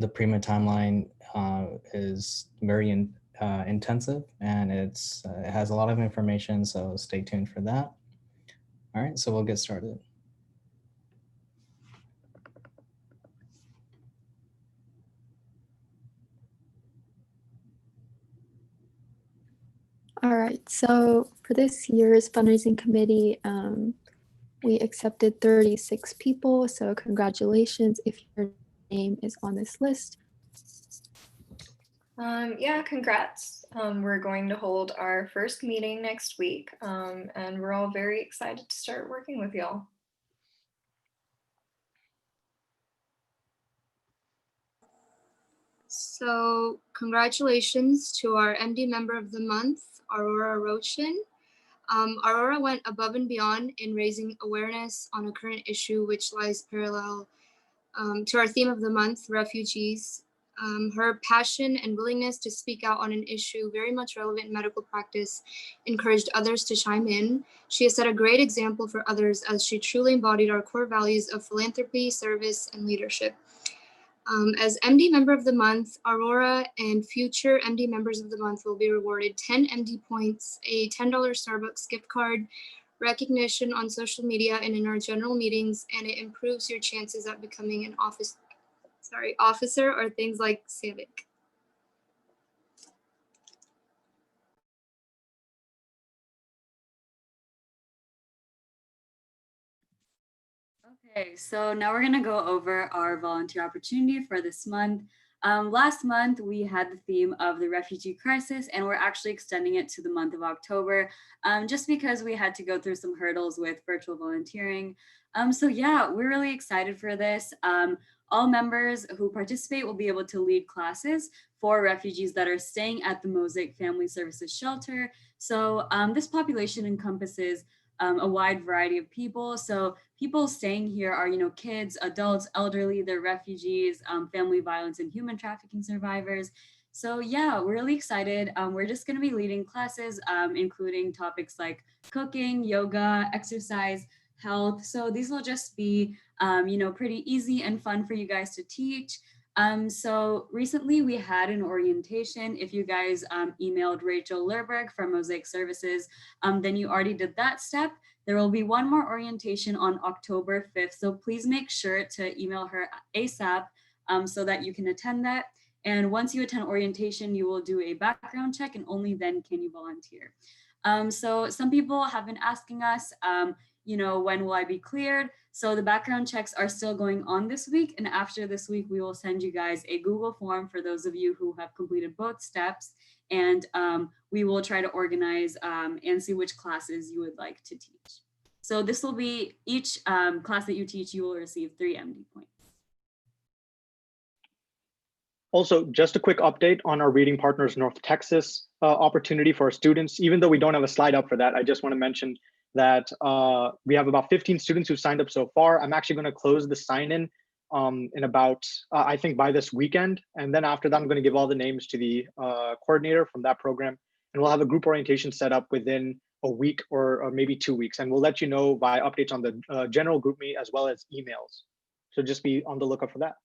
The pre-med timeline is very intensive, and it has a lot of information, so stay tuned for that. All right, so we'll get started. All right, so for this year's fundraising committee, we accepted 36 people, so congratulations if your name is on this list. Yeah, congrats. We're going to hold our first meeting next week, and we're all very excited to start working with y'all. So congratulations to our MD Member of the Month, Aurora Rochin. Aurora went above and beyond in raising awareness on a current issue which lies parallel to our theme of the month, refugees. Her passion and willingness to speak out on an issue very much relevant in medical practice encouraged others to chime in. She has set a great example for others as she truly embodied our core values of philanthropy, service, and leadership. As MD Member of the Month, Aurora and future MD Members of the Month will be rewarded 10 MD points, a $10 Starbucks gift card, recognition on social media and in our general meetings, and it improves your chances at becoming an officer or things like civic. Okay, so now we're gonna go over our volunteer opportunity for this month. Last month, we had the theme of the refugee crisis, and we're actually extending it to the month of October, just because we had to go through some hurdles with virtual volunteering. So yeah, we're really excited for this. All members who participate will be able to lead classes for refugees that are staying at the Mosaic Family Services Shelter. So this population encompasses a wide variety of people. So people staying here are, kids, adults, elderly, they're refugees, family violence and human trafficking survivors. So yeah, we're really excited. We're just gonna be leading classes, including topics like cooking, yoga, exercise, health. So these will just be, pretty easy and fun for you guys to teach. So recently we had an orientation. If you guys emailed Rachel Lerberg from Mosaic Services, then you already did that step. There will be one more orientation on October 5th. So please make sure to email her ASAP so that you can attend that. And once you attend orientation, you will do a background check and only then can you volunteer. So some people have been asking us, when will I be cleared? So the background checks are still going on this week. And after this week, we will send you guys a Google form for those of you who have completed both steps. And we will try to organize and see which classes you would like to teach. So this will be each class that you teach, you will receive 3 MD points. Also, just a quick update on our Reading Partners North Texas opportunity for our students. Even though we don't have a slide up for that, I just want to mention that we have about 15 students who signed up so far. I'm actually going to close the sign-in in about, I think by this weekend. And then after that, I'm going to give all the names to the coordinator from that program. And we'll have a group orientation set up within a week or maybe 2 weeks. And we'll let you know by updates on the general group meet as well as emails. So just be on the lookout for that.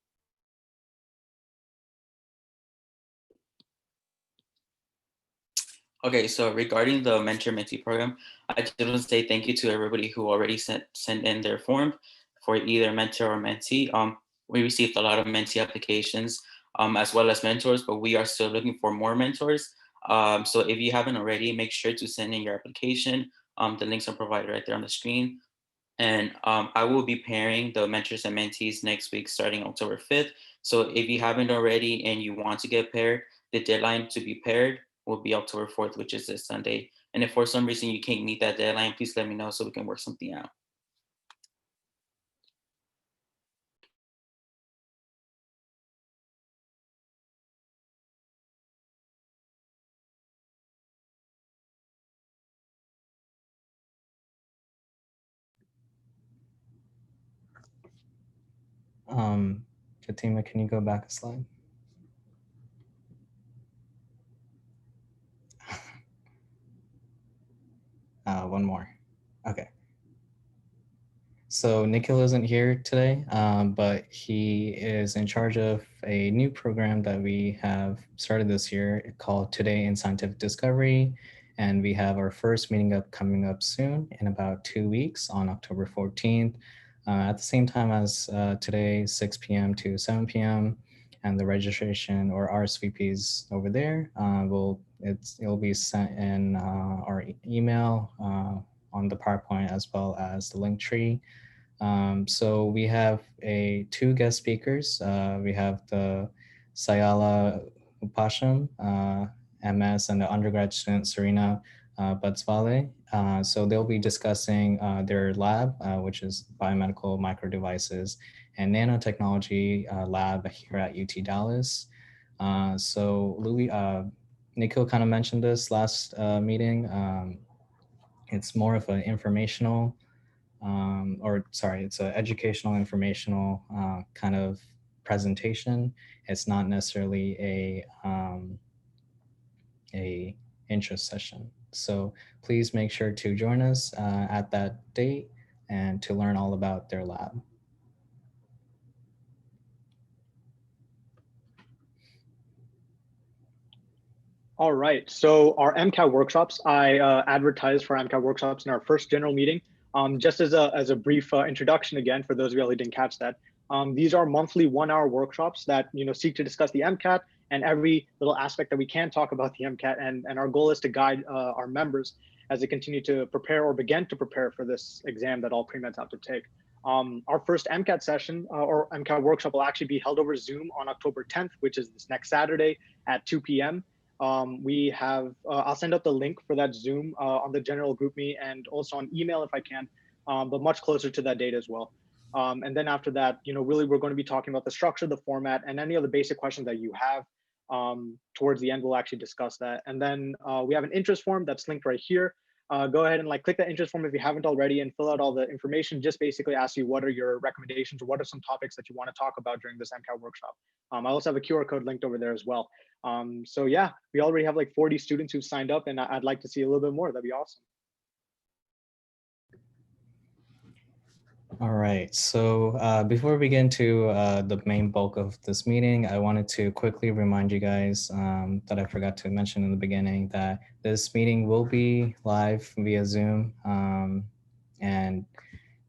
Okay, so regarding the mentor-mentee program, I just want to say thank you to everybody who already sent in their form for either mentor or mentee. We received a lot of mentee applications as well as mentors, but we are still looking for more mentors. So if you haven't already, make sure to send in your application. The links are provided right there on the screen. And I will be pairing the mentors and mentees next week starting October 5th. So if you haven't already and you want to get paired, the deadline to be paired will be October 4th, which is this Sunday. And if for some reason you can't meet that deadline, please let me know so we can work something out. Fatima, can you go back a slide? One more. Okay. So Nikhil isn't here today, but he is in charge of a new program that we have started this year called Today in Scientific Discovery. And we have our first meeting coming up soon in about 2 weeks on October 14th, at the same time as today, 6 p.m. to 7 p.m. And the registration or RSVPs over there it'll be sent in our email on the PowerPoint as well as the link tree. So we have two guest speakers. We have the Sayala Upasham, MS, and the undergrad student Serena Batsvale. So they'll be discussing their lab, which is biomedical micro devices and nanotechnology lab here at UT Dallas. So Louis, Nikhil kind of mentioned this last meeting. It's more of an informational it's an educational, informational kind of presentation. It's not necessarily a interest session. So please make sure to join us at that date and to learn all about their lab. All right, so our MCAT workshops, I advertised for MCAT workshops in our first general meeting. Just as a brief introduction again, for those of you who didn't catch that, these are monthly 1-hour workshops that seek to discuss the MCAT and every little aspect that we can talk about the MCAT. And our goal is to guide our members as they continue to prepare or begin to prepare for this exam that all pre-meds have to take. Our first MCAT session or MCAT workshop will actually be held over Zoom on October 10th, which is this next Saturday at 2 p.m. We have, I'll send out the link for that Zoom on the general group me and also on email if I can, but much closer to that date as well. And then after that, really we're going to be talking about the structure, the format, and any of the basic questions that you have. Towards the end, we'll actually discuss that. And then we have an interest form that's linked right here. Go ahead and click that interest form if you haven't already and fill out all the information. Just basically ask you what are your recommendations or what are some topics that you want to talk about during this MCAT workshop. I also have a QR code linked over there as well. So yeah, we already have 40 students who've signed up and I'd like to see a little bit more. That'd be awesome. All right, so before we get into the main bulk of this meeting, I wanted to quickly remind you guys that I forgot to mention in the beginning that this meeting will be live via Zoom. And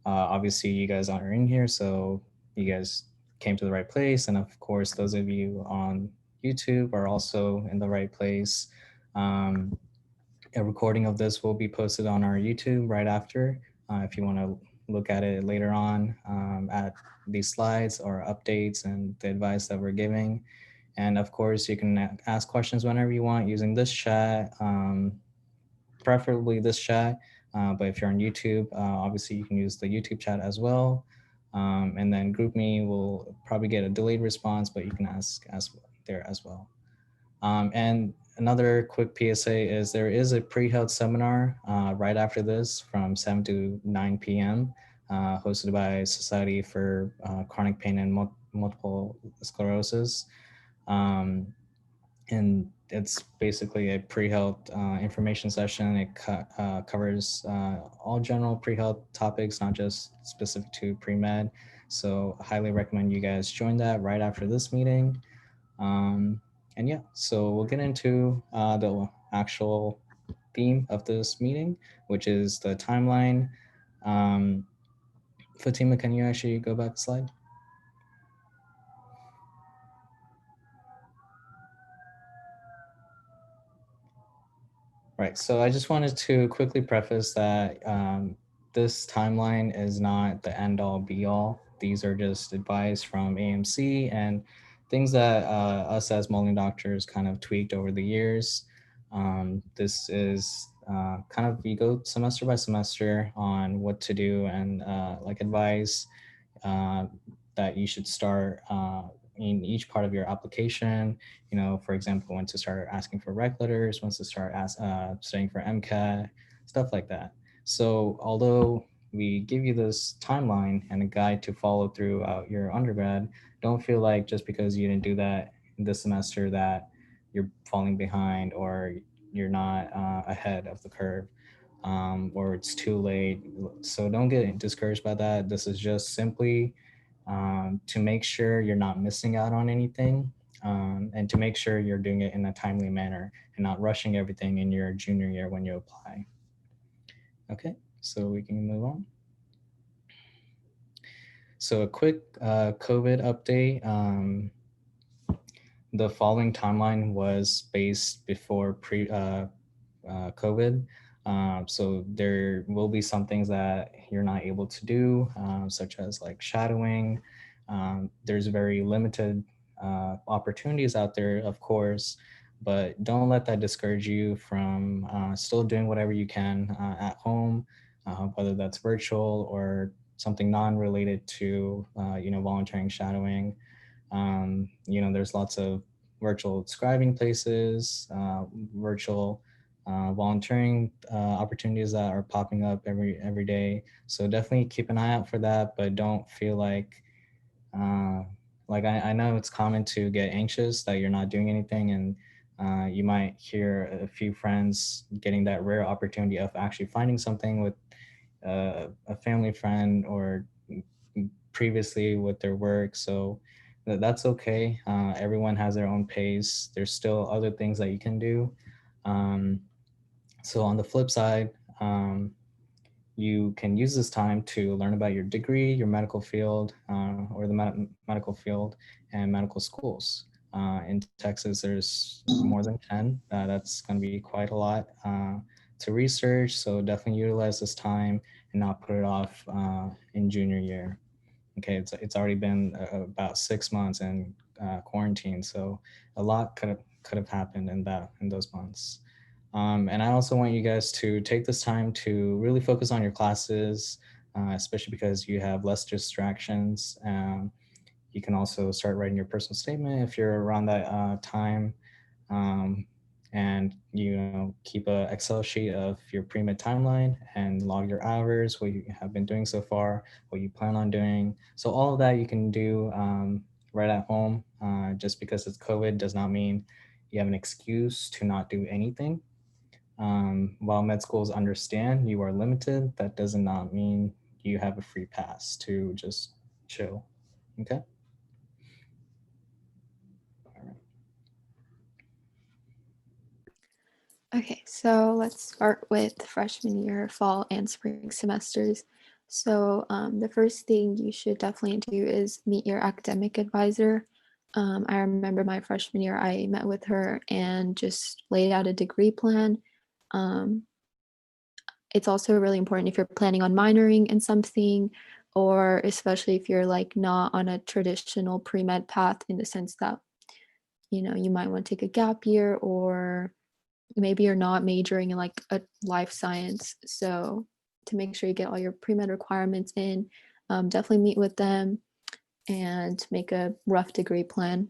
obviously you guys are in here, so you guys came to the right place. And of course, those of you on YouTube are also in the right place. A recording of this will be posted on our YouTube right after if you want to look at it later on at these slides or updates and the advice that we're giving. And of course, you can ask questions whenever you want using this chat, preferably this chat. But if you're on YouTube, obviously you can use the YouTube chat as well. And then GroupMe will probably get a delayed response, but you can ask there as well. And another quick PSA is there is a pre-held seminar right after this from 7 to 9 p.m. Hosted by Society for Chronic Pain and Multiple Sclerosis. And it's basically a pre-health information session. It covers all general pre-health topics, not just specific to pre-med. So I highly recommend you guys join that right after this meeting. And yeah, so we'll get into the actual theme of this meeting, which is the timeline. Fatima, can you actually go back a slide? Right, so I just wanted to quickly preface that this timeline is not the end all be all. These are just advice from AMC and things that us as molding doctors kind of tweaked over the years. This is kind of, you go semester by semester on what to do and advice that you should start in each part of your application. For example, when to start asking for rec letters, when to start studying for MCAT, stuff like that. So although we give you this timeline and a guide to follow throughout your undergrad, don't feel like just because you didn't do that this semester that you're falling behind or you're not ahead of the curve. or it's too late. So don't get discouraged by that. This is just simply to make sure you're not missing out on anything, and to make sure you're doing it in a timely manner and not rushing everything in your junior year when you apply. Okay, so we can move on. So a quick COVID update. The following timeline was based before COVID. So there will be some things that you're not able to do, such as like shadowing. There's very limited opportunities out there, of course, but don't let that discourage you from still doing whatever you can at home, whether that's virtual or something non-related to volunteering, shadowing. There's lots of virtual scribing places, virtual volunteering opportunities that are popping up every day. So definitely keep an eye out for that, but don't feel like I know it's common to get anxious that you're not doing anything, and you might hear a few friends getting that rare opportunity of actually finding something with a family friend or previously with their work. So that's okay. Everyone has their own pace. There's still other things that you can do. So on the flip side, you can use this time to learn about your degree, your medical field, or the medical field and medical schools. In Texas, there's more than 10. That's going to be quite a lot to research. So definitely utilize this time and not put it off in junior year. Okay, it's already been about 6 months in quarantine, so a lot could have happened in those months. And I also want you guys to take this time to really focus on your classes, especially because you have less distractions. You can also start writing your personal statement if you're around that time. And keep a Excel sheet of your pre-med timeline and log your hours, what you have been doing so far, what you plan on doing. So all of that you can do right at home. Just because it's COVID does not mean you have an excuse to not do anything. While med schools understand you are limited, that does not mean you have a free pass to just chill. Okay. Okay, so let's start with freshman year, fall, and spring semesters. So the first thing you should definitely do is meet your academic advisor. I remember my freshman year, I met with her and just laid out a degree plan. It's also really important if you're planning on minoring in something, or especially if you're like not on a traditional pre-med path, in the sense that, you might want to take a gap year, or maybe you're not majoring in like a life science. So to make sure you get all your pre-med requirements in, definitely meet with them and make a rough degree plan.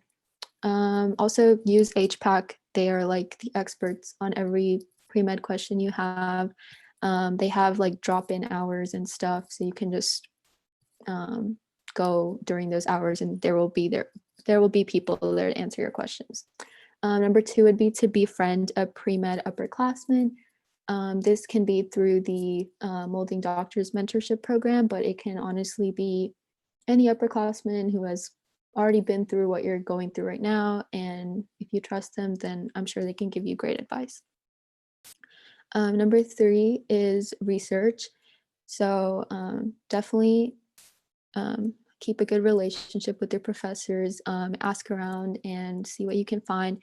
Also use HPAC. They are like the experts on every pre-med question you have. They have like drop-in hours and stuff, so you can just go during those hours, and there will be people there to answer your questions. Number 2 would be to befriend a pre-med upperclassman. This can be through the Molding Doctors Mentorship Program, but it can honestly be any upperclassman who has already been through what you're going through right now. And if you trust them, then I'm sure they can give you great advice. Number 3 is research. So definitely keep a good relationship with your professors, ask around and see what you can find.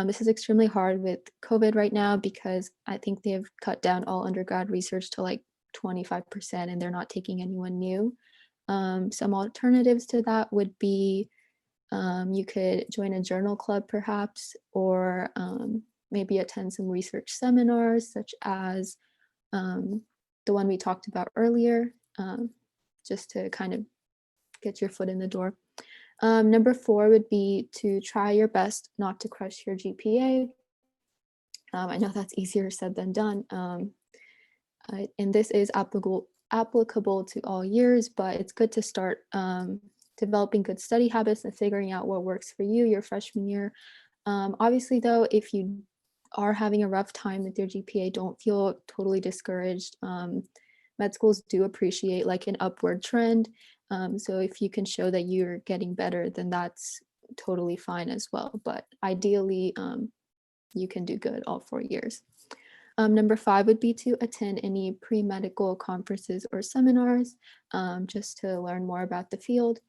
This is extremely hard with COVID right now, because I think they have cut down all undergrad research to like 25%, and they're not taking anyone new. Some alternatives to that would be you could join a journal club perhaps, or maybe attend some research seminars, such as the one we talked about earlier, just to kind of get your foot in the door. Number 4 would be to try your best not to crush your GPA. I know that's easier said than done. And this is applicable to all years, but it's good to start developing good study habits and figuring out what works for you your freshman year. Obviously though, if you are having a rough time with their GPA, don't feel totally discouraged. Med schools do appreciate like an upward trend. So if you can show that you're getting better, then that's totally fine as well. But ideally, you can do good all 4 years. Number 5 would be to attend any pre-medical conferences or seminars, just to learn more about the field.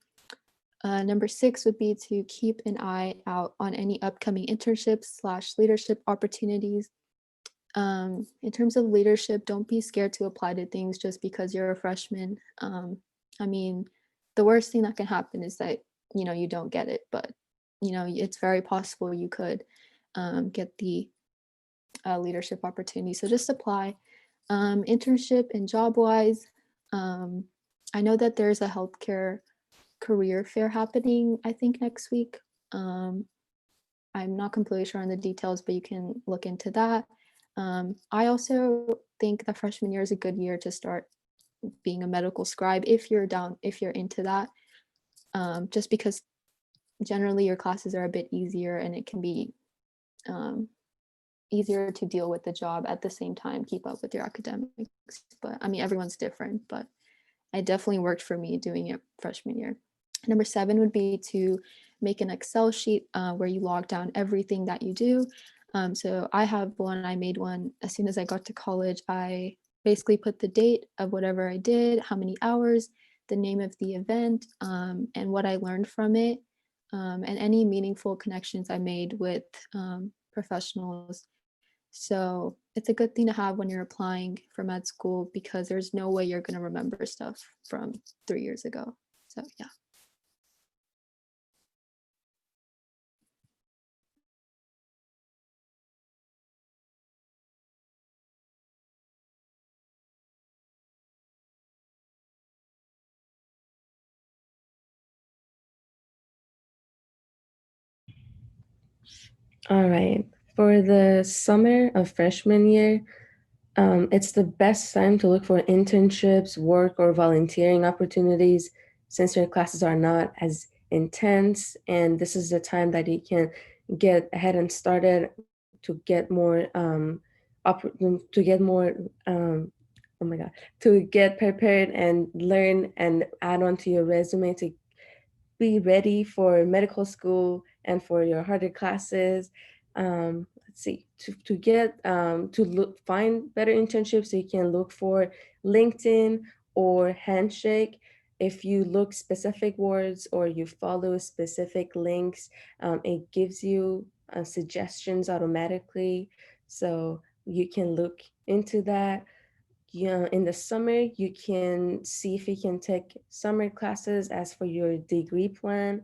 Number 6 would be to keep an eye out on any upcoming internships / leadership opportunities. In terms of leadership, don't be scared to apply to things just because you're a freshman. I mean, the worst thing that can happen is that, you don't get it, but, it's very possible you could get the leadership opportunity. So just apply. Internship and job-wise, I know that there's a healthcare career fair happening, I think next week. I'm not completely sure on the details, but you can look into that. I also think the freshman year is a good year to start being a medical scribe if you're into that, just because generally your classes are a bit easier and it can be easier to deal with the job at the same time, keep up with your academics. But I mean, everyone's different, but it definitely worked for me doing it freshman year. Number 7 would be to make an Excel sheet where you log down everything that you do. So I have one, I made one as soon as I got to college. I basically put the date of whatever I did, how many hours, the name of the event, and what I learned from it, and any meaningful connections I made with professionals. So it's a good thing to have when you're applying for med school because there's no way you're going to remember stuff from 3 years ago. So yeah. All right. For the summer of freshman year, it's the best time to look for internships, work, or volunteering opportunities since your classes are not as intense. And this is the time that you can get ahead and started to get more, oh my God, to get prepared and learn and add on to your resume to be ready for medical school and for your harder classes. Let's see, find better internships, so you can look for LinkedIn or Handshake. If you look specific words or you follow specific links, it gives you suggestions automatically. So you can look into that. In the summer, you can see if you can take summer classes as for your degree plan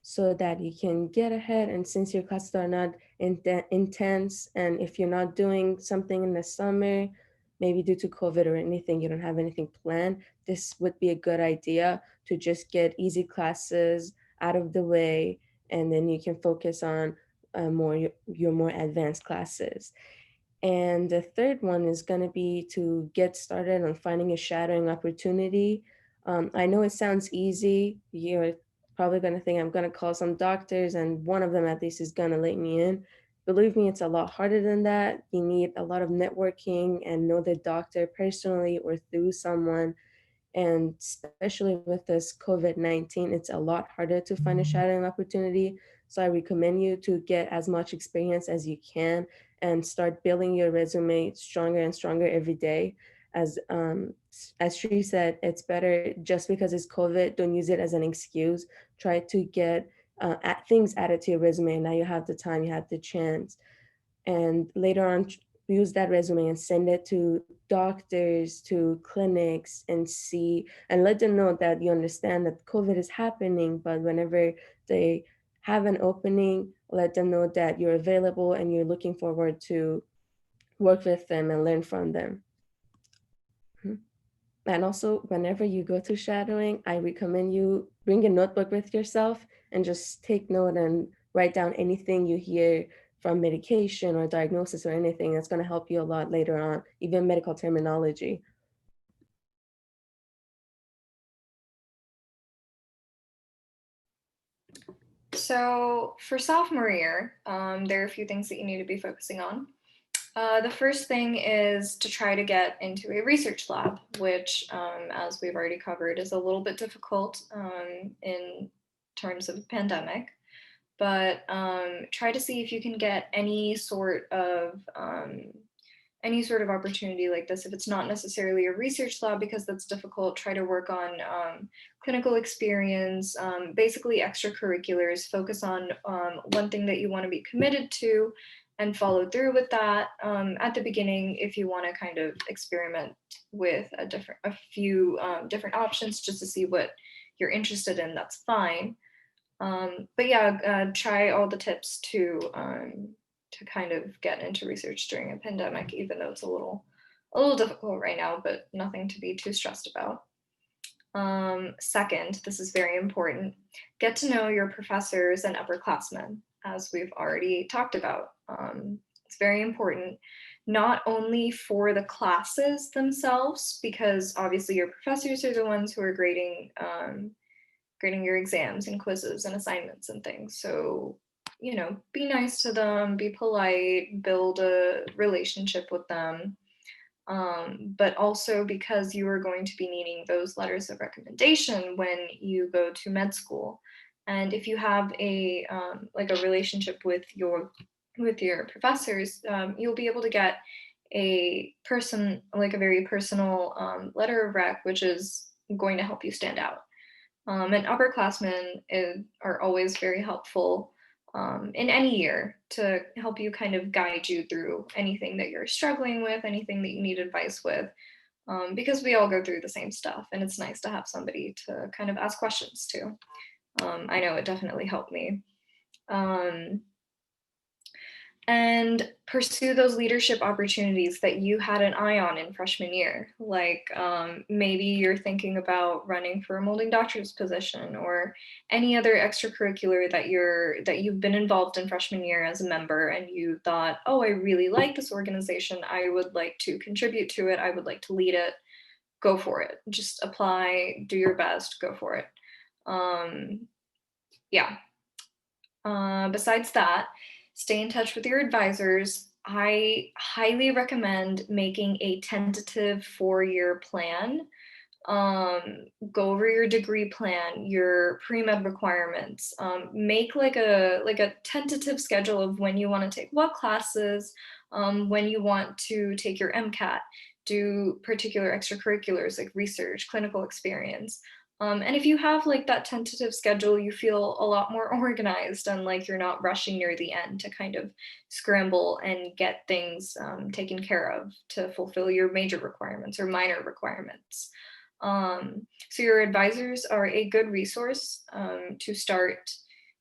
so that you can get ahead. And since your classes are not intense, and if you're not doing something in the summer, maybe due to COVID or anything, you don't have anything planned, this would be a good idea to just get easy classes out of the way, and then you can focus on your more advanced classes. And the third one is going to be to get started on finding a shadowing opportunity. I know it sounds easy. You're probably going to think I'm going to call some doctors and one of them at least is going to let me in. Believe me, it's a lot harder than that. You need a lot of networking and know the doctor personally or through someone. And especially with this COVID-19, it's a lot harder to find a shadowing opportunity. So I recommend you to get as much experience as you can and start building your resume stronger and stronger every day. As Sri said, it's better just because it's COVID, don't use it as an excuse. Try to get things added to your resume. Now you have the time, you have the chance. And later on, use that resume and send it to doctors, to clinics, and see and let them know that you understand that COVID is happening, but whenever they have an opening, let them know that you're available and you're looking forward to work with them and learn from them. And also, whenever you go to shadowing, I recommend you bring a notebook with yourself and just take note and write down anything you hear from medication or diagnosis or anything. That's going to help you a lot later on, even medical terminology. So for sophomore year, there are a few things that you need to be focusing on. The first thing is to try to get into a research lab, which, as we've already covered, is a little bit difficult in terms of the pandemic. But try to see if you can get any sort of opportunity like this. If it's not necessarily a research lab, because that's difficult, try to work on clinical experience, basically extracurriculars. Focus on one thing that you want to be committed to and follow through with that at the beginning. If you want to kind of experiment with a few different options just to see what you're interested in, that's fine. But yeah, try all the tips to kind of get into research during a pandemic, even though it's a little difficult right now, but nothing to be too stressed about. Second, this is very important, get to know your professors and upperclassmen, as we've already talked about. It's very important, not only for the classes themselves, because obviously your professors are the ones who are grading your exams and quizzes and assignments and things. So, be nice to them, be polite, build a relationship with them. But also because you are going to be needing those letters of recommendation when you go to med school. And if you have a relationship with your professors, you'll be able to get a very personal letter of rec, which is going to help you stand out. And upperclassmen are always very helpful in any year to help you kind of guide you through anything that you're struggling with, anything that you need advice with, because we all go through the same stuff, and it's nice to have somebody to kind of ask questions to. I know it definitely helped me. And pursue those leadership opportunities that you had an eye on in freshman year. Like maybe you're thinking about running for a molding doctor's position, or any other extracurricular that you've been involved in freshman year as a member, and you thought, oh, I really like this organization, I would like to contribute to it, I would like to lead it. Go for it. Just apply, do your best, go for it. Yeah. Besides that, stay in touch with your advisors. I highly recommend making a tentative 4-year plan. Go over your degree plan, your pre-med requirements. Make like a tentative schedule of when you want to take what classes, when you want to take your MCAT, do particular extracurriculars like research, clinical experience. And if you have like that tentative schedule, you feel a lot more organized, and like you're not rushing near the end to kind of scramble and get things taken care of to fulfill your major requirements or minor requirements. So your advisors are a good resource to start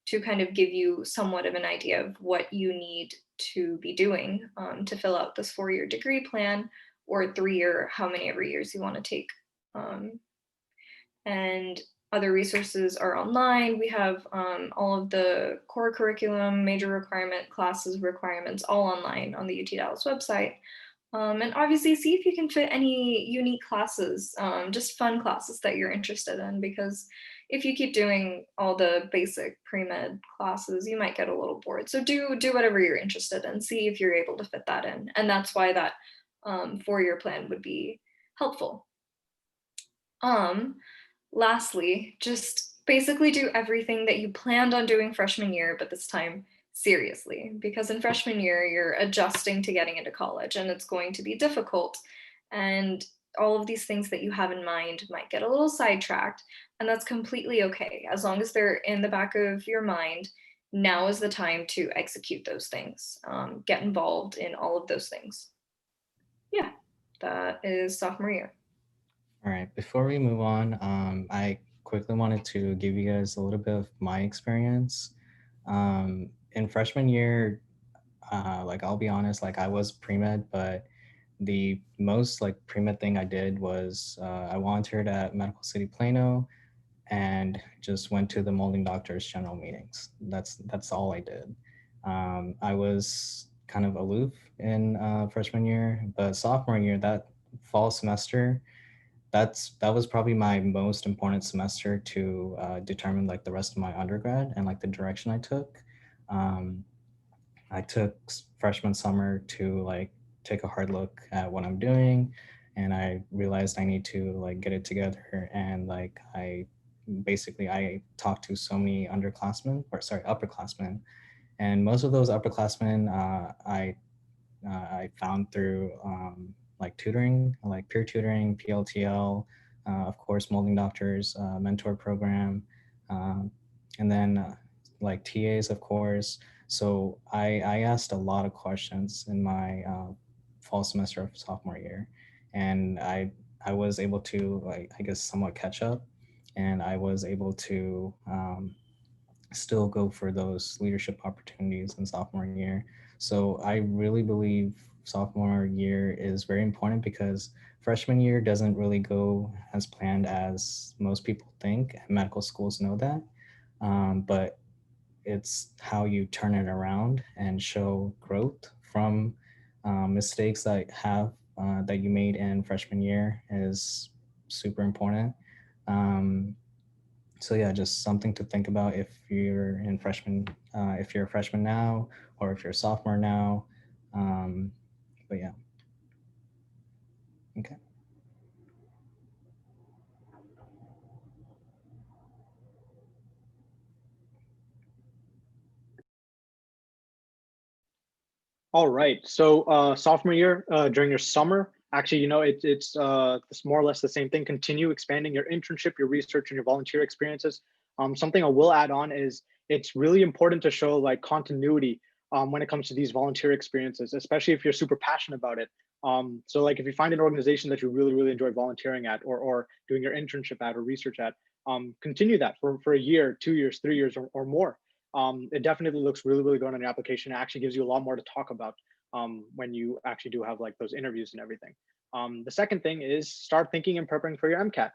to kind of give you somewhat of an idea of what you need to be doing to fill out this 4-year degree plan, or 3-year, how many ever years you want to take. And other resources are online. We have all of the core curriculum, major requirement, classes requirements, all online on the UT Dallas website. And obviously see if you can fit any unique classes, just fun classes that you're interested in, because if you keep doing all the basic pre-med classes, you might get a little bored. So do whatever you're interested in, see if you're able to fit that in. And that's why that 4-year plan would be helpful. Lastly, just basically do everything that you planned on doing freshman year, but this time seriously, because in freshman year, you're adjusting to getting into college, and it's going to be difficult. And all of these things that you have in mind might get a little sidetracked, and that's completely okay. As long as they're in the back of your mind, now is the time to execute those things, get involved in all of those things. Yeah, that is sophomore year. All right, before we move on, I quickly wanted to give you guys a little bit of my experience. In freshman year, like I'll be honest, like I was pre-med, but the most like pre-med thing I did was I volunteered at Medical City Plano and just went to the molding doctors general meetings. That's all I did. I was kind of aloof in freshman year, but sophomore year, that fall semester, that was probably my most important semester to determine like the rest of my undergrad and like the direction I took. Um, I took freshman summer to like take a hard look at what I'm doing, and I realized I need to like get it together. And like I talked to so many underclassmen, or sorry, upperclassmen, and most of those upperclassmen I found through like tutoring, like peer tutoring, PLTL, of course, Molding Doctors mentor program, um, and then like TAs, of course. So I asked a lot of questions in my fall semester of sophomore year, and I was able to like I guess somewhat catch up, and I was able to still go for those leadership opportunities in sophomore year. So I really believe sophomore year is very important because freshman year doesn't really go as planned as most people think. Medical schools know that. But it's how you turn it around and show growth from mistakes that you made in freshman year is super important. Um, so yeah, just something to think about if you're a freshman now, or if you're a sophomore now. Um, but yeah, okay. All right. So sophomore year, during your summer, actually, it's more or less the same thing. Continue expanding your internship, your research, and your volunteer experiences. Something I will add on is it's really important to show like continuity when it comes to these volunteer experiences, especially if you're super passionate about it. So like if you find an organization that you really, really enjoy volunteering at, or doing your internship at or research at, continue that for a year, 2 years, 3 years, or more. It definitely looks really, really good on your application. It actually gives you a lot more to talk about when you actually do have like those interviews and everything. The second thing is start thinking and preparing for your MCAT.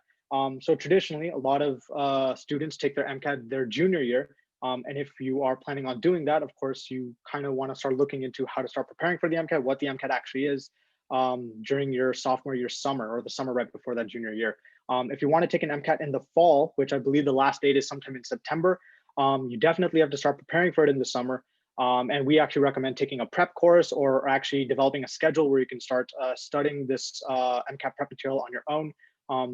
So traditionally, a lot of students take their MCAT their junior year. And if you are planning on doing that, of course, you kind of want to start looking into how to start preparing for the MCAT, what the MCAT actually is during your sophomore year summer, or the summer right before that junior year. If you want to take an MCAT in the fall, which I believe the last date is sometime in September, you definitely have to start preparing for it in the summer. And we actually recommend taking a prep course, or actually developing a schedule where you can start studying this MCAT prep material on your own.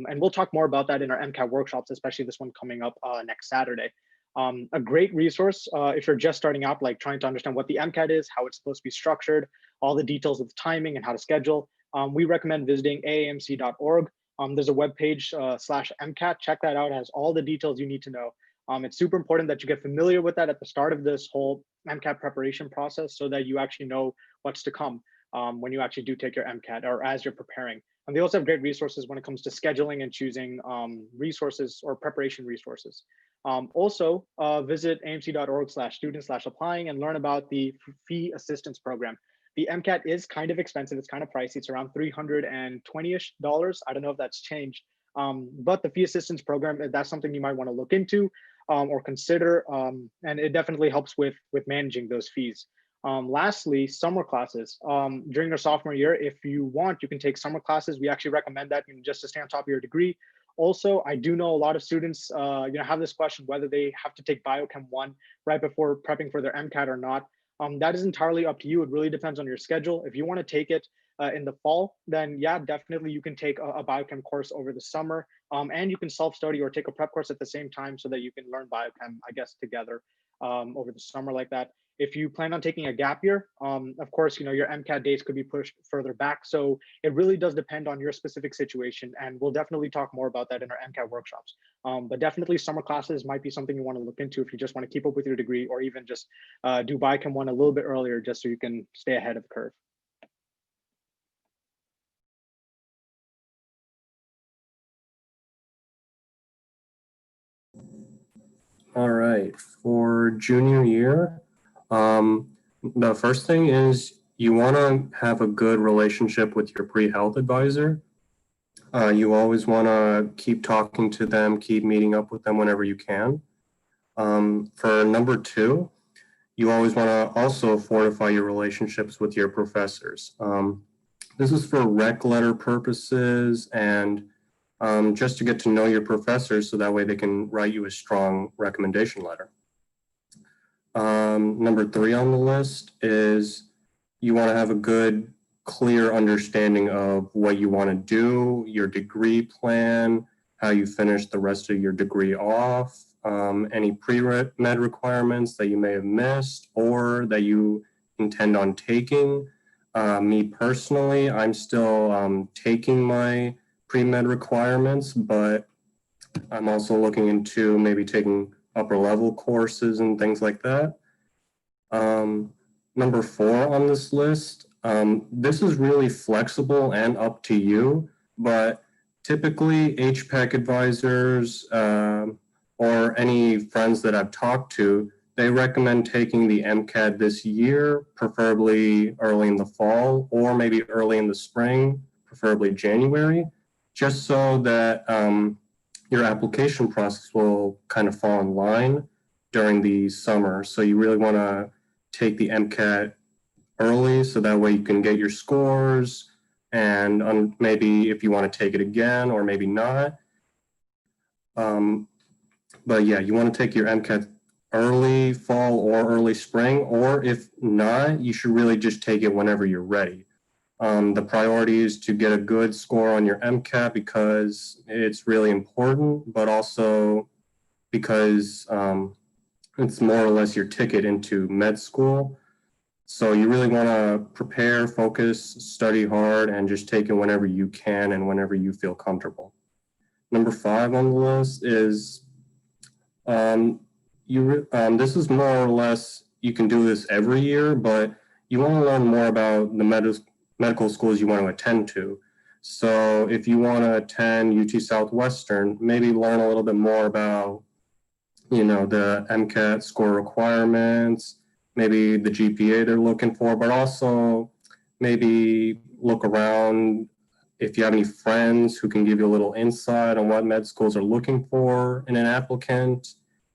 And we'll talk more about that in our MCAT workshops, especially this one coming up next Saturday. A great resource if you're just starting out, like trying to understand what the MCAT is, how it's supposed to be structured, all the details of the timing and how to schedule. We recommend visiting aamc.org. There's a webpage /MCAT. Check that out. It has all the details you need to know. It's super important that you get familiar with that at the start of this whole MCAT preparation process, so that you actually know what's to come when you actually do take your MCAT, or as you're preparing. And they also have great resources when it comes to scheduling and choosing resources or preparation resources. Also, visit amc.org/student/applying and learn about the fee assistance program. The MCAT is kind of expensive. It's kind of pricey. It's around $320-ish. I don't know if that's changed. But the fee assistance program, that's something you might want to look into or consider. And it definitely helps with managing those fees. Lastly, summer classes. During your sophomore year, if you want, you can take summer classes. We actually recommend that just to stay on top of your degree. Also, I do know a lot of students have this question whether they have to take Biochem 1 right before prepping for their MCAT or not. That is entirely up to you. It really depends on your schedule. If you want to take it in the fall, then yeah, definitely you can take a biochem course over the summer, and you can self-study or take a prep course at the same time, so that you can learn biochem, I guess, together over the summer like that. If you plan on taking a gap year, of course, your MCAT dates could be pushed further back. So it really does depend on your specific situation, and we'll definitely talk more about that in our MCAT workshops. But definitely summer classes might be something you want to look into if you just want to keep up with your degree, or even just do biochem 1 a little bit earlier, just so you can stay ahead of the curve. All right, for junior year, the first thing is you want to have a good relationship with your pre-health advisor. You always want to keep talking to them, keep meeting up with them whenever you can. For number 2, you always want to also fortify your relationships with your professors. This is for rec letter purposes and just to get to know your professors so that way they can write you a strong recommendation letter. Number 3 on the list is you want to have a good, clear understanding of what you want to do, your degree plan, how you finish the rest of your degree off, any pre-med requirements that you may have missed or that you intend on taking. Me personally, I'm still taking my pre-med requirements, but I'm also looking into maybe taking upper level courses and things like that. Number 4 on this list, this is really flexible and up to you, but typically HPAC advisors or any friends that I've talked to, they recommend taking the MCAT this year, preferably early in the fall or maybe early in the spring, preferably January, just so that your application process will kind of fall in line during the summer. So you really want to take the MCAT early so that way you can get your scores and maybe if you want to take it again or maybe not. But yeah, you want to take your MCAT early fall or early spring, or if not, you should really just take it whenever you're ready. The priority is to get a good score on your MCAT because it's really important, but also because it's more or less your ticket into med school. So you really want to prepare, focus, study hard, and just take it whenever you can and whenever you feel comfortable. Number 5 on the list is this is more or less, you can do this every year, but you want to learn more about the medical schools you want to attend to. So if you want to attend UT Southwestern, maybe learn a little bit more about, the MCAT score requirements, maybe the GPA they're looking for, but also maybe look around if you have any friends who can give you a little insight on what med schools are looking for in an applicant,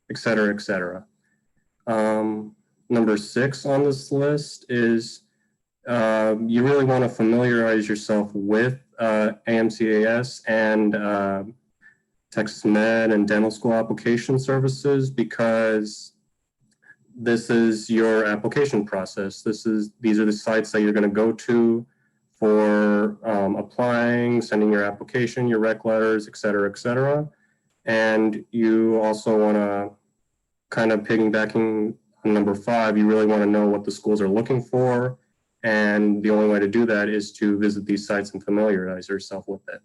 et cetera, et cetera. Number 6 on this list is you really want to familiarize yourself with AMCAS and Texas Med and dental school application services because this is your application process. These are the sites that you're going to go to for applying, sending your application, your rec letters, et cetera, et cetera. And you also want to kind of piggybacking on number 5, you really want to know what the schools are looking for. And the only way to do that is to visit these sites and familiarize yourself with it.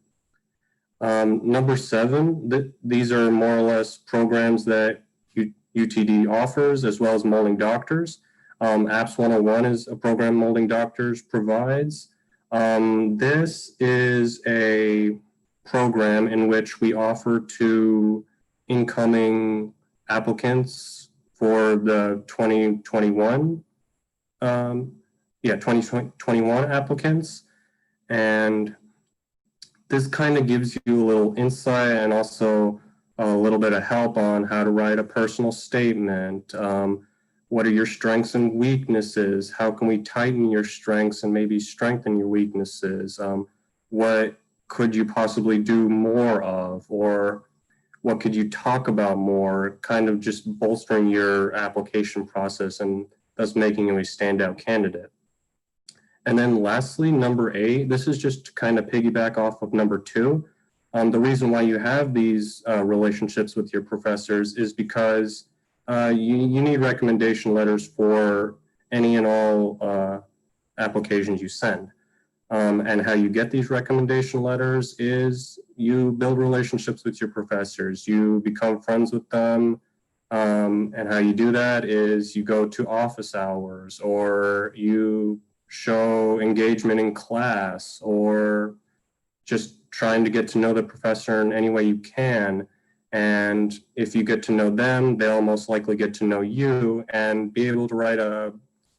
Number 7, these are more or less programs that UTD offers, as well as Molding Doctors. Apps 101 is a program Molding Doctors provides. This is a program in which we offer to incoming applicants for the 2021 applicants. And this kind of gives you a little insight and also a little bit of help on how to write a personal statement. What are your strengths and weaknesses? How can we tighten your strengths and maybe strengthen your weaknesses? What could you possibly do more of? Or what could you talk about more? Kind of just bolstering your application process and thus making you a standout candidate. And then lastly, number 8, this is just to kind of piggyback off of number 2. The reason why you have these relationships with your professors is because you need recommendation letters for any and all applications you send. And how you get these recommendation letters is you build relationships with your professors, you become friends with them, and how you do that is you go to office hours or you show engagement in class or just trying to get to know the professor in any way you can. And if you get to know them, they'll most likely get to know you and be able to write a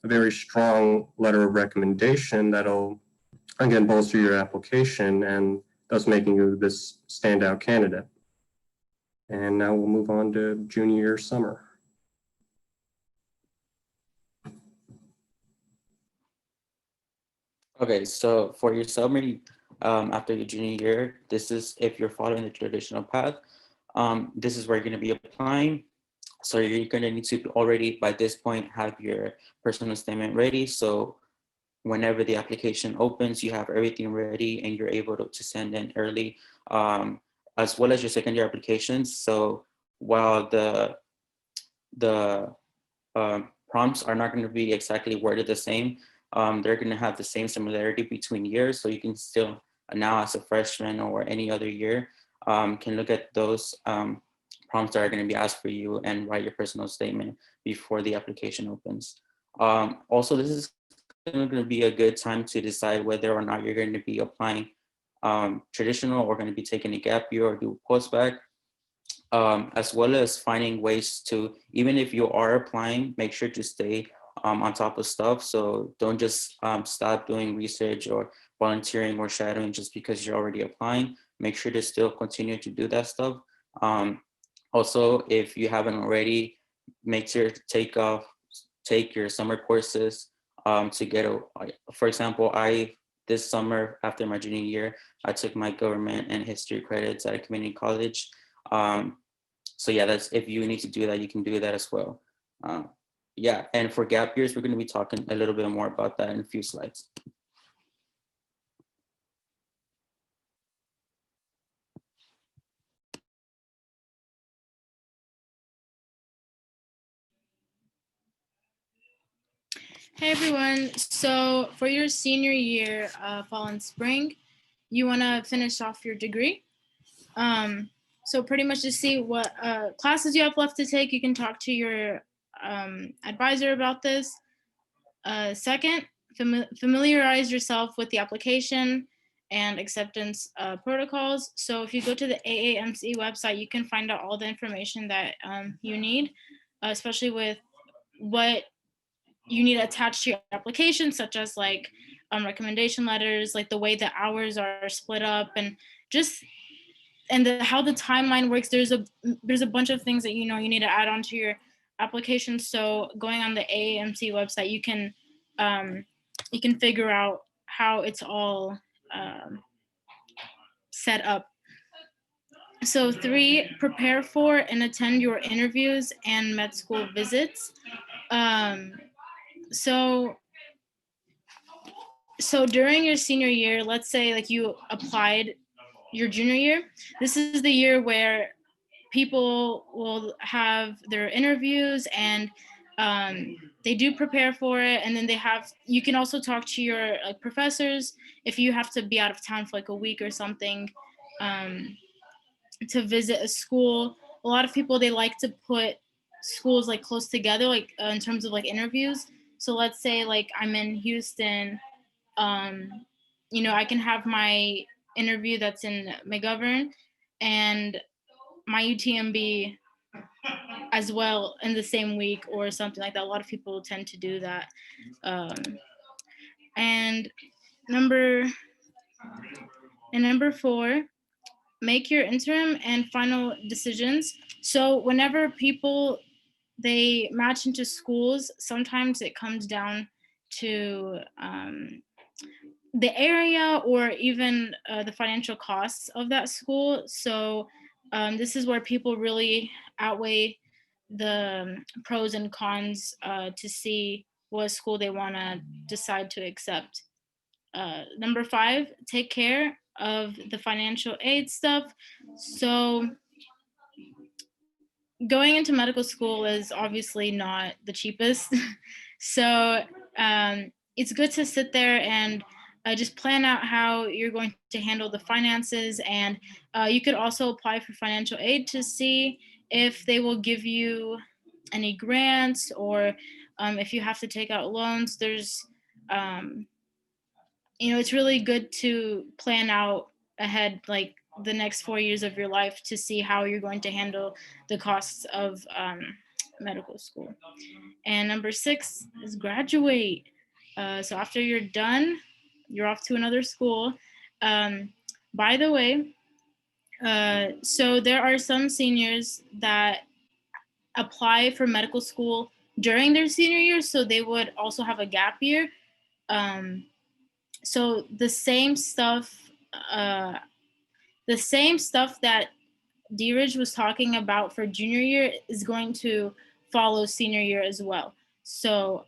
very strong letter of recommendation that'll, again, bolster your application and thus making you this standout candidate. And now we'll move on to junior year summer. Okay, so for your summary, after your junior year. This is if you're following the traditional path. This is where you're going to be applying. So you're going to need to already by this point have your personal statement ready. So whenever the application opens, you have everything ready and you're able to send in early, as well as your secondary applications. So while the prompts are not going to be exactly worded the same, they're going to have the same similarity between years. So you can still now as a freshman or any other year can look at those prompts that are going to be asked for you and write your personal statement before the application opens. Also, this is going to be a good time to decide whether or not you're going to be applying traditional or going to be taking a gap year or do post-bac, as well as finding ways to, even if you are applying, make sure to stay on top of stuff. So don't just stop doing research or volunteering or shadowing just because you're already applying. Make sure to still continue to do that stuff. Also, if you haven't already, make sure to take your summer courses to get a, for example, this summer after my junior year, I took my government and history credits at a community college. So yeah, that's, if you need to do that, you can do that as well. Yeah, and for gap years, we're going to be talking a little bit more about that in a few slides. Hey everyone, so for your senior year, fall and spring, you want to finish off your degree. So pretty much to see what classes you have left to take, you can talk to your advisor about this. Second, familiarize yourself with the application and acceptance protocols. So if you go to the AAMC website, you can find out all the information that you need, especially with what you need attached to your application, such as like recommendation letters, like the way the hours are split up, and just how the timeline works. There's a bunch of things that you need to add onto your application. So going on the AAMC website, you can figure out how it's all set up. So 3, prepare for and attend your interviews and med school visits. So during your senior year, let's say like you applied your junior year, this is the year where people will have their interviews and they do prepare for it. And then you can also talk to your professors if you have to be out of town for like a week or something to visit a school. A lot of people, they like to put schools like close together, like in terms of like interviews. So let's say like I'm in Houston, I can have my interview that's in McGovern and my UTMB as well in the same week or something like that. A lot of people tend to do that. And number 4, make your interim and final decisions. So whenever people, they match into schools, sometimes it comes down to the area or even the financial costs of that school. So this is where people really outweigh the pros and cons to see what school they want to decide to accept. Number 5, take care of the financial aid stuff. So going into medical school is obviously not the cheapest. So it's good to sit there and just plan out how you're going to handle the finances. And you could also apply for financial aid to see if they will give you any grants or if you have to take out loans. There's, it's really good to plan out ahead, like the next 4 years of your life, to see how you're going to handle the costs of medical school. And number 6 is graduate. So after you're done, you're off to another school. By the way, so there are some seniors that apply for medical school during their senior year, so they would also have a gap year. So the same stuff the same stuff that D-Ridge was talking about for junior year is going to follow senior year as well. So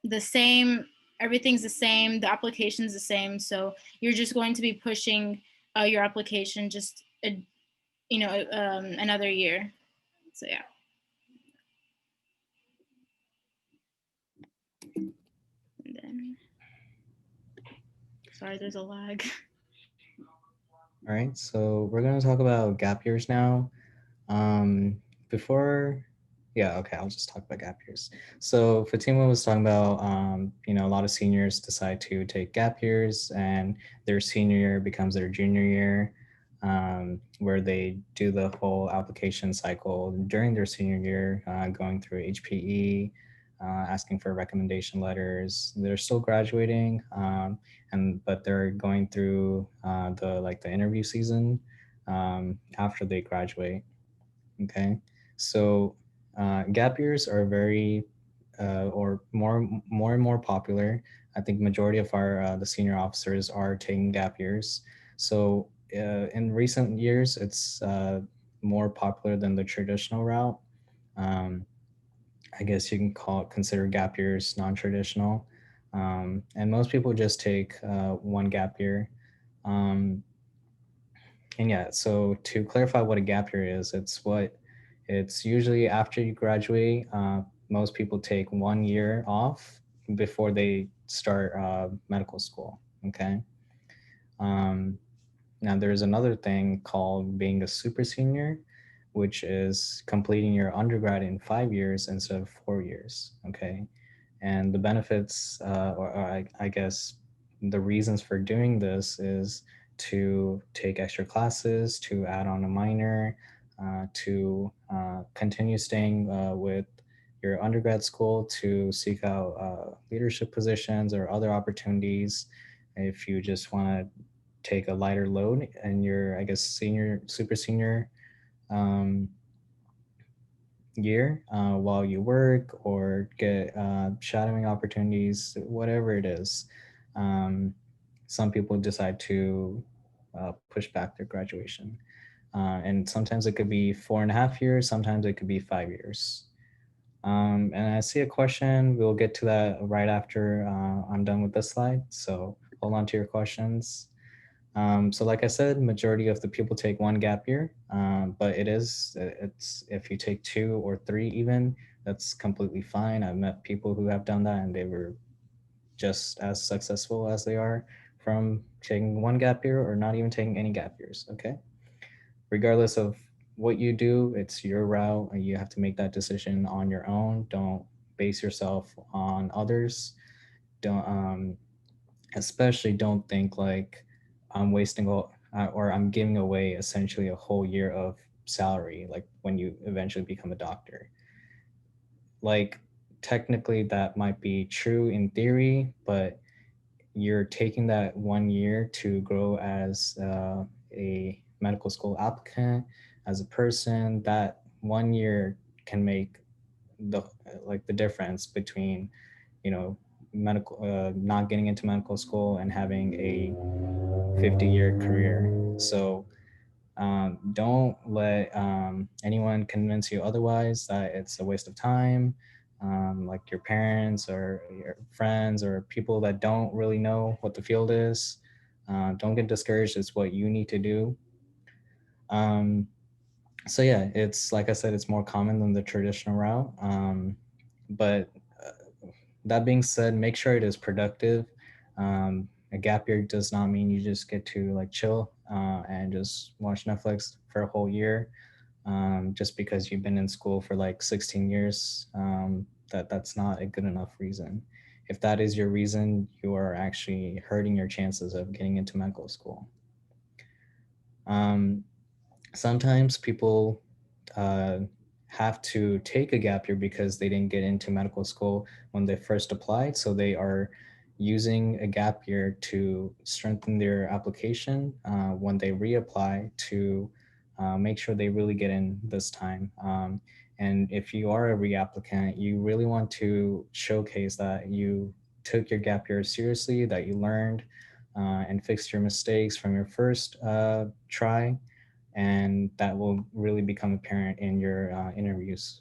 the same, everything's the same, the application's the same. So you're just going to be pushing your application just, another year. So yeah. And then, sorry, there's a lag. All right, so we're going to talk about gap years now. Before, yeah, okay, I'll just talk about gap years. So Fatima was talking about, a lot of seniors decide to take gap years, and their senior year becomes their junior year, where they do the whole application cycle during their senior year, going through HPE, asking for recommendation letters. They're still graduating, but they're going through the interview season after they graduate. Okay, so gap years are very or more and more popular. I think majority of our the senior officers are taking gap years. So in recent years, it's more popular than the traditional route. Um, I guess you can consider gap years non-traditional, and most people just take one gap year. Um, and yeah, so to clarify what a gap year is, it's usually after you graduate. Most people take 1 year off before they start medical school. Okay. Um, Now there's another thing called being a super senior, which is completing your undergrad in 5 years instead of 4 years. Okay. And the benefits, or I guess the reasons for doing this is to take extra classes, to add on a minor, to continue staying with your undergrad school, to seek out leadership positions or other opportunities. If you just want to take a lighter load in your, I guess, super senior um, year while you work or get shadowing opportunities, whatever it is. Um, some people decide to push back their graduation. And sometimes it could be 4.5 years, sometimes it could be 5 years. And I see a question. We'll get to that right after I'm done with this slide. So hold on to your questions. So like I said, majority of the people take one gap year, but it's if you take 2 or 3 even, that's completely fine. I've met people who have done that and they were just as successful as they are from taking one gap year or not even taking any gap years. Okay. Regardless of what you do, it's your route and you have to make that decision on your own. Don't base yourself on others. Don't especially don't think like I'm wasting or I'm giving away essentially a whole year of salary, like when you eventually become a doctor. Like technically that might be true in theory, but you're taking that 1 year to grow as a medical school applicant, as a person. That 1 year can make the the difference between medical not getting into medical school and having a 50-year career. So don't let anyone convince you otherwise, that it's a waste of time. Like your parents or your friends or people that don't really know what the field is. Don't get discouraged. It's what you need to do. Um, so yeah, it's like I said, it's more common than the traditional route. But that being said, make sure it is productive. A gap year does not mean you just get to like chill and just watch Netflix for a whole year. Just because you've been in school for like 16 years, that's not a good enough reason. If that is your reason, you are actually hurting your chances of getting into medical school. Um, Sometimes people uh, have to take a gap year because they didn't get into medical school when they first applied. So they are using a gap year to strengthen their application when they reapply to make sure they really get in this time. And if you are a reapplicant, you really want to showcase that you took your gap year seriously, that you learned, and fix your mistakes from your first try, and that will really become apparent in your interviews.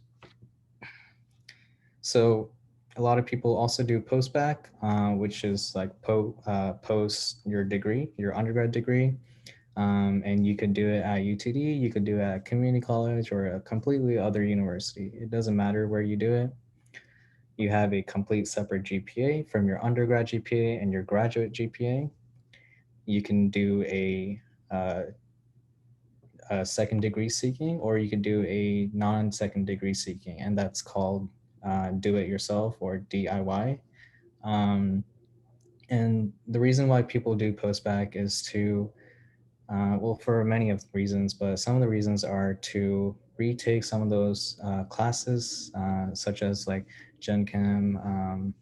So a lot of people also do post-bac, which is like post your degree, your undergrad degree. And you could do it at UTD, you could do it at community college or a completely other university. It doesn't matter where you do it. You have a complete separate GPA from your undergrad GPA and your graduate GPA. You can do uh, a second degree seeking, or you could do a non-second degree seeking, and that's called do it yourself or DIY. Um, and the reason why people do post-bac is to well, for many of the reasons, but some of the reasons are to retake some of those classes, such as like Gen Chem,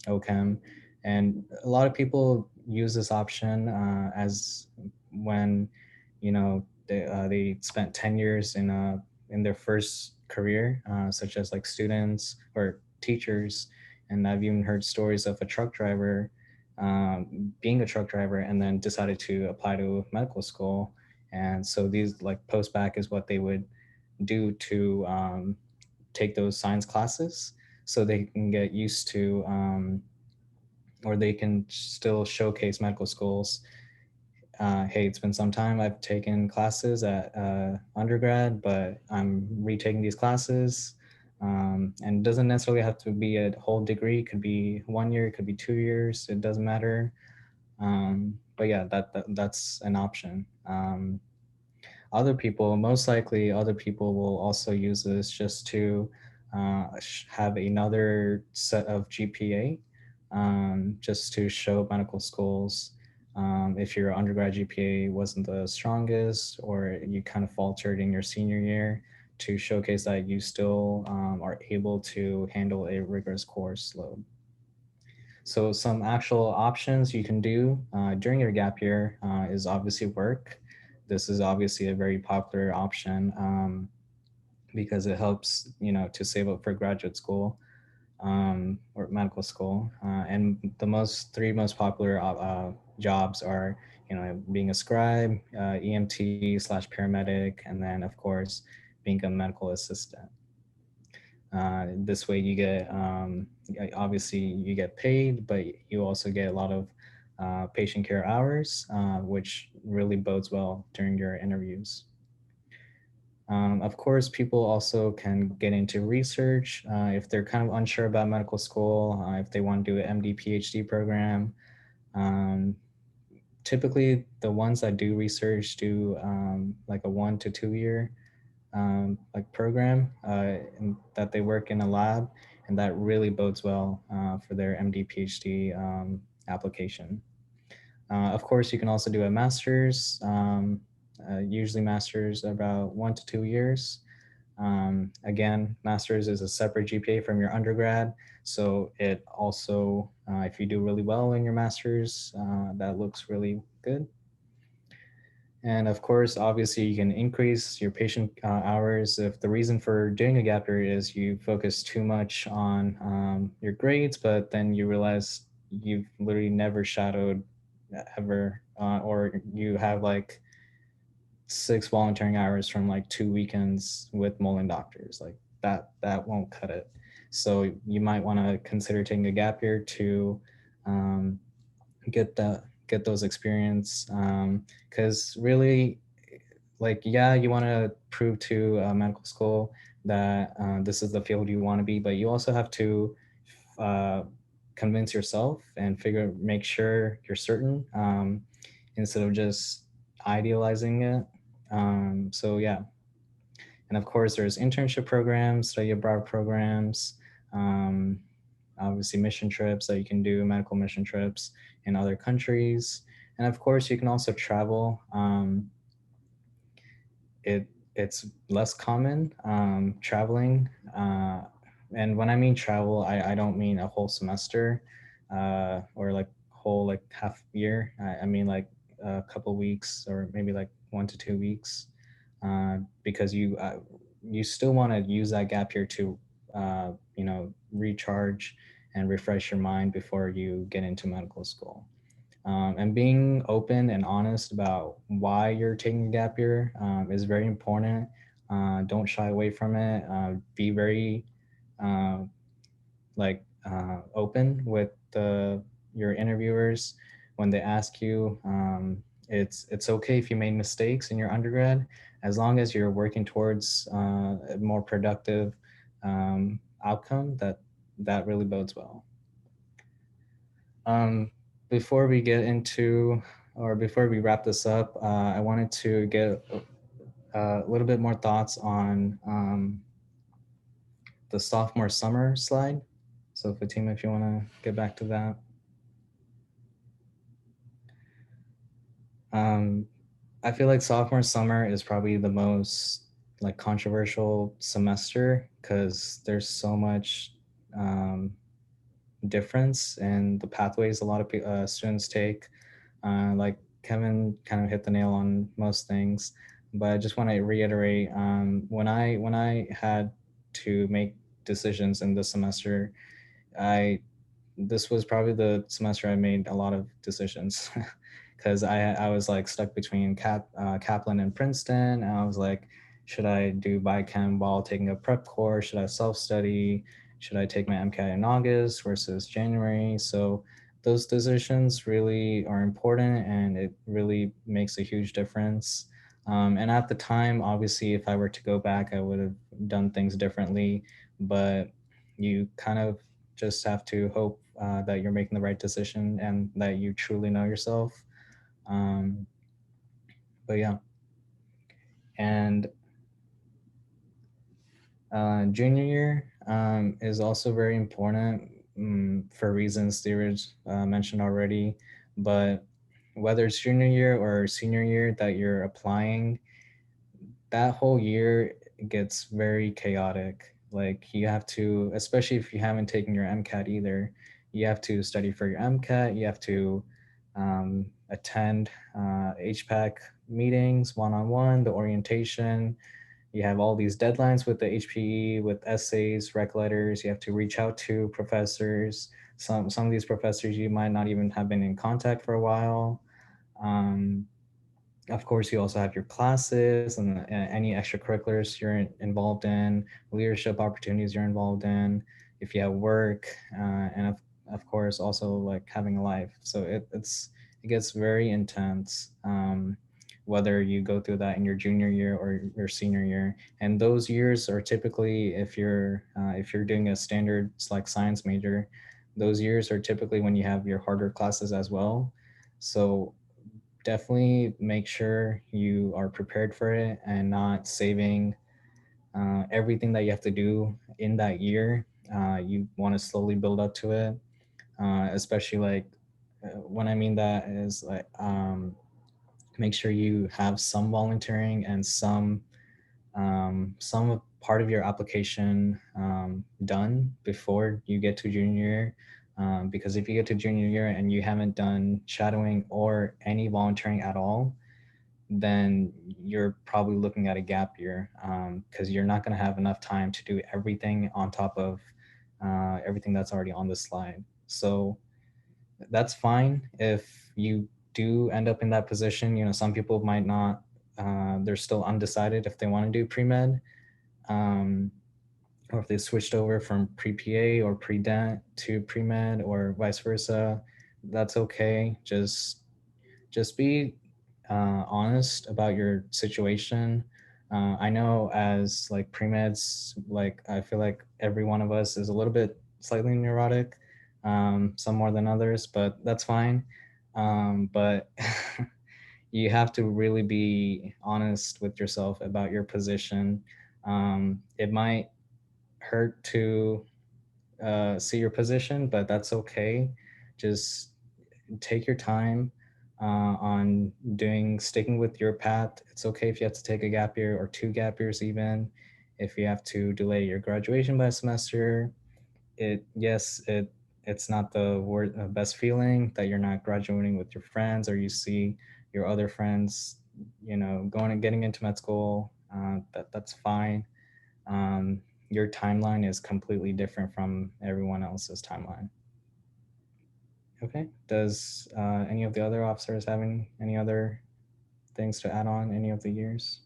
OChem, and a lot of people use this option as when, you know, they spent 10 years in their first career, such as like students or teachers, and I've even heard stories of a truck driver being a truck driver and then decided to apply to medical school. And so these like post-bac is what they would do to take those science classes so they can get used to or they can still showcase medical schools. Hey, it's been some time. I've taken classes at undergrad, but I'm retaking these classes. And it doesn't necessarily have to be a whole degree. It could be 1 year, it could be 2 years. It doesn't matter. But yeah, that's an option. Other people, most likely, other people will also use this just to have another set of GPA, just to show medical schools if your undergrad GPA wasn't the strongest or you kind of faltered in your senior year, to showcase that you still are able to handle a rigorous course load. So some actual options you can do during your gap year is obviously work. This is obviously a very popular option because it helps, you know, to save up for graduate school or medical school. And the three most popular jobs are, you know, being a scribe, EMT/paramedic, and then of course being a medical assistant. This way you get, obviously you get paid, but you also get a lot of patient care hours, which really bodes well during your interviews. Of course, people also can get into research if they're kind of unsure about medical school, if they want to do an MD PhD program. Typically, the ones that do research do like a 1 to 2 year like program and that they work in a lab, and that really bodes well for their MD PhD application. Of course, you can also do a master's. Usually, master's about 1 to 2 years. Again, master's is a separate GPA from your undergrad, so it also, if you do really well in your master's, that looks really good. And of course, obviously, you can increase your patient hours if the reason for doing a gap year is you focus too much on your grades, but then you realize you've literally never shadowed ever, or you have like 6 volunteering hours from like 2 weekends with Mullen doctors. Like that won't cut it. So you might want to consider taking a gap year to get those experience, because really, like, yeah, you want to prove to medical school that this is the field you want to be, but you also have to uh, convince yourself and make sure you're certain, instead of just idealizing it. So yeah, and of course there's internship programs, study abroad programs, um, obviously mission trips that you can do, medical mission trips in other countries. And of course you can also travel. It's less common traveling. And when I mean travel, I don't mean a whole semester or like whole like half year. I mean like a couple weeks or maybe like 1 to 2 weeks, because you still want to use that gap year to recharge and refresh your mind before you get into medical school. And being open and honest about why you're taking a gap year is very important. Don't shy away from it. Be very uh, open with your interviewers when they ask you. It's okay if you made mistakes in your undergrad, as long as you're working towards a more productive outcome. That really bodes well. Um, Before we get into, or before we wrap this up, I wanted to get a little bit more thoughts on the sophomore summer slide. So Fatima, if you want to get back to that. I feel like sophomore summer is probably the most like controversial semester because there's so much difference in the pathways a lot of students take. Like Kevin kind of hit the nail on most things, but I just want to reiterate when I had to make decisions in this semester, I this was probably the semester I made a lot of decisions because I was like stuck between Kaplan and Princeton, and I was like, should I do biochem while taking a prep course? Should I self study? Should I take my MCAT in August versus January? So those decisions really are important, and it really makes a huge difference. And at the time, obviously, if I were to go back, I would have done things differently. But you kind of just have to hope that you're making the right decision and that you truly know yourself. Um, but yeah, and junior year is also very important for reasons Steerage mentioned already. But whether it's junior year or senior year that you're applying, that whole year gets very chaotic. Like you have to, especially if you haven't taken your MCAT either, you have to study for your MCAT. You have to attend HPAC meetings, one-on-one, the orientation. You have all these deadlines with the HPE, with essays, rec letters. You have to reach out to professors. Some of these professors you might not even have been in contact for a while. Um, of course, you also have your classes and any extracurriculars you're involved in, leadership opportunities you're involved in, if you have work, and of course also like having a life. So it gets very intense, whether you go through that in your junior year or your senior year. And those years are typically, if you're doing a standard like science major, those years are typically when you have your harder classes as well. So definitely make sure you are prepared for it and not saving everything that you have to do in that year. You want to slowly build up to it, especially like when I mean that is like make sure you have some volunteering and some part of your application done before you get to junior year. Because if you get to junior year and you haven't done shadowing or any volunteering at all, then you're probably looking at a gap year because you're not going to have enough time to do everything on top of everything that's already on the slide. So that's fine if you do end up in that position. You know, some people might not, they're still undecided if they want to do pre-med, um, or if they switched over from pre-PA or pre-dent to pre-med or vice versa. That's okay. Just be honest about your situation. I know as like pre-meds, like I feel like every one of us is a little bit slightly neurotic, some more than others, but that's fine. But you have to really be honest with yourself about your position. It might hurt to see your position, but that's okay. Just take your time on sticking with your path. It's okay if you have to take a gap year or two gap years, even if you have to delay your graduation by a semester. It's not the best feeling that you're not graduating with your friends, or you see your other friends, you know, going and getting into med school. That's fine. Um, your timeline is completely different from everyone else's timeline. Okay. Does any of the other officers have any other things to add on any of the years?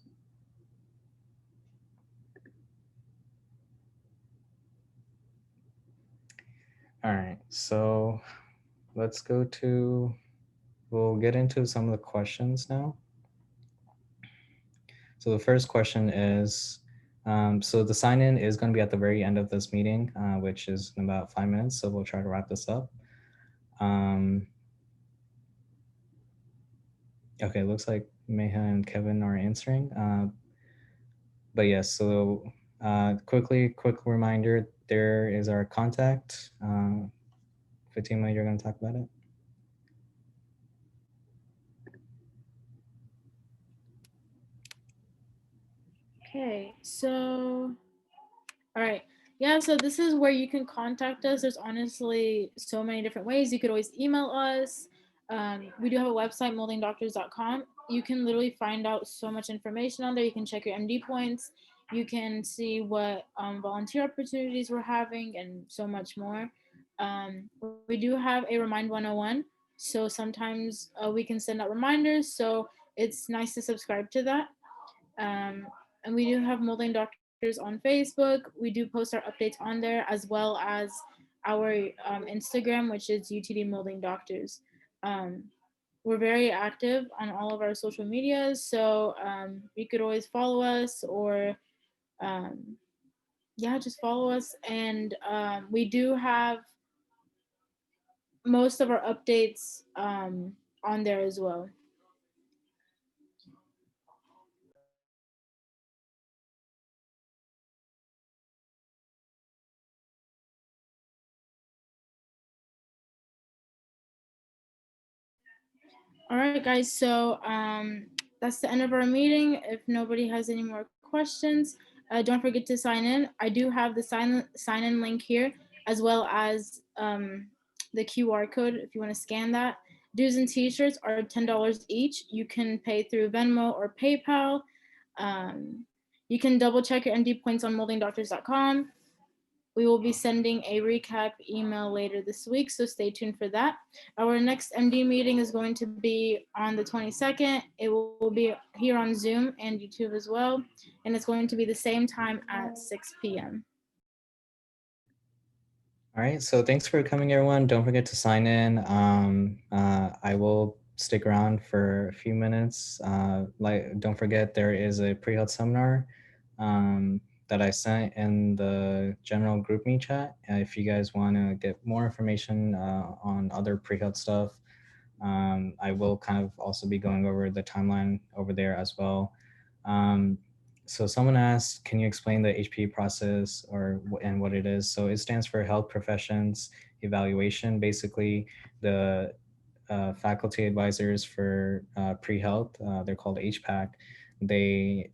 All right. So let's we'll get into some of the questions now. So the first question is, so the sign in is going to be at the very end of this meeting, which is in about 5 minutes. So we'll try to wrap this up. Okay, looks like Meha and Kevin are answering. But yes, so quick reminder, there is our contact. Fatima, you're going to talk about it. Okay, so all right. Yeah, so this is where you can contact us. There's honestly so many different ways. You could always email us. We do have a website, moldingdoctors.com. You can literally find out so much information on there. You can check your MD points. You can see what volunteer opportunities we're having and so much more. We do have a Remind 101. So sometimes we can send out reminders. So it's nice to subscribe to that. And we do have Molding Doctors on Facebook. We do post our updates on there, as well as our Instagram, which is UTD Molding Doctors. We're very active on all of our social medias, so you could always follow us, or yeah, just follow us. And we do have most of our updates on there as well. All right, guys. So that's the end of our meeting. If nobody has any more questions, don't forget to sign in. I do have the sign in link here, as well as the QR code if you want to scan that. Dues and t-shirts are $10 each. You can pay through Venmo or PayPal. You can double check your MD points on moldingdoctors.com. We will be sending a recap email later this week, so stay tuned for that. Our next MD meeting is going to be on the 22nd. It will be here on Zoom and YouTube as well, and it's going to be the same time at 6 p.m. All right, so thanks for coming, everyone. Don't forget to sign in. I will stick around for a few minutes. Don't forget, there is a pre-health seminar that I sent in the general group me chat. If you guys want to get more information on other pre-health stuff, I will kind of also be going over the timeline over there as well. So someone asked, can you explain the HPE process and what it is? So it stands for Health Professions Evaluation. Basically, the faculty advisors for pre-health, they're called HPAC. They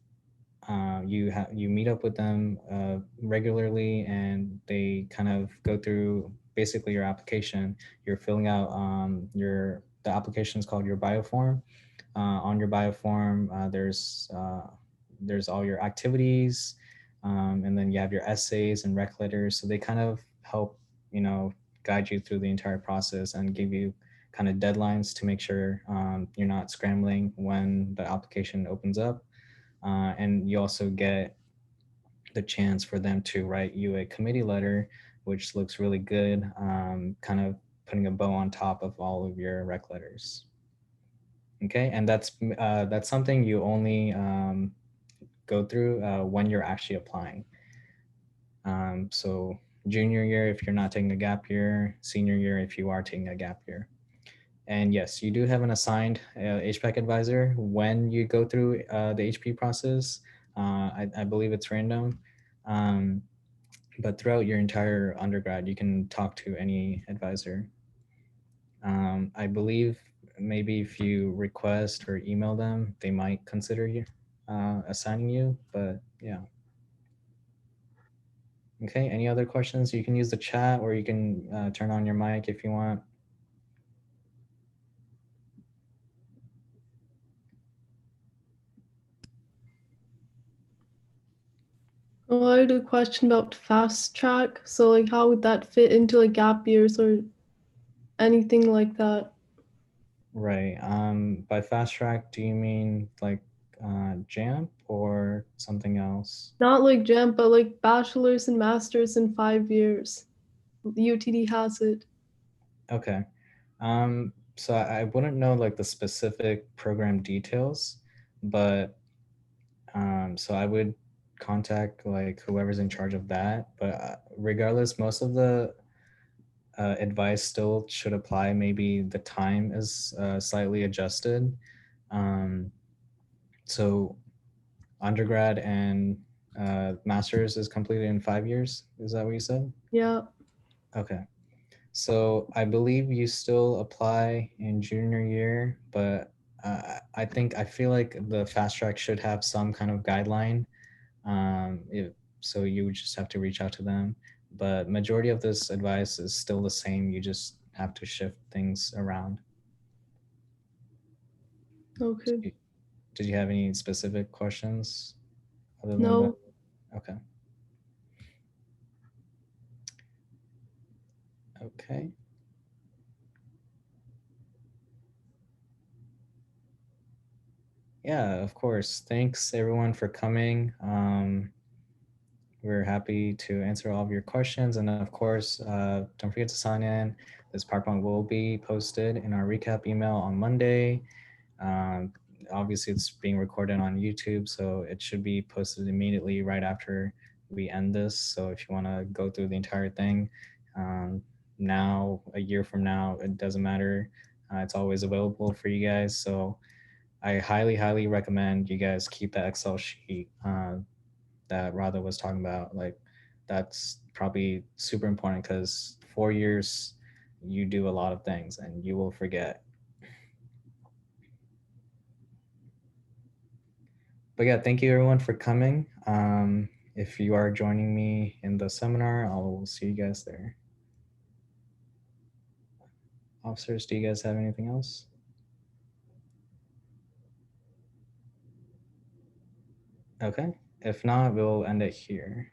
you meet up with them regularly, and they kind of go through basically your application. You're filling out the application is called your bioform. On your bioform, there's all your activities, and then you have your essays and rec letters. So they kind of help guide you through the entire process and give you kind of deadlines to make sure you're not scrambling when the application opens up. And you also get the chance for them to write you a committee letter, which looks really good, kind of putting a bow on top of all of your rec letters. Okay, and that's something you only go through when you're actually applying. So junior year, if you're not taking a gap year, senior year, if you are taking a gap year. And yes, you do have an assigned HPAC advisor when you go through the HP process. I believe it's random. But throughout your entire undergrad, you can talk to any advisor. I believe maybe if you request or email them, they might consider you assigning you, but yeah. Okay, any other questions? You can use the chat, or you can turn on your mic if you want. Well, I had a question about fast track. So like how would that fit into like gap years or anything like that. Right. By fast track, do you mean like JAMP or something else? Not like GEM, but like bachelor's and master's in 5 years. UTD has it. Okay. So I wouldn't know like the specific program details, but so I would contact like whoever's in charge of that. But regardless, most of the advice still should apply. Maybe the time is slightly adjusted. Um, so undergrad and master's is completed in 5 years. Is that what you said? Yeah. Okay. So I believe you still apply in junior year, but I feel like the fast track should have some kind of guideline. So you would just have to reach out to them. But majority of this advice is still the same. You just have to shift things around. Okay. Did you have any specific questions other than No. that? Okay. Okay. Yeah, of course. Thanks everyone for coming. We're happy to answer all of your questions. And of course, don't forget to sign in. This PowerPoint will be posted in our recap email on Monday. Um, Obviously, it's being recorded on YouTube, so it should be posted immediately right after we end this. So if you want to go through the entire thing, now, a year from now, it doesn't matter. It's always available for you guys. So I highly, highly recommend you guys keep that Excel sheet that Radha was talking about. Like, that's probably super important because 4 years, you do a lot of things and you will forget. But yeah, thank you everyone for coming. If you are joining me in the seminar, I'll see you guys there. Officers, do you guys have anything else? Okay. If not, we'll end it here.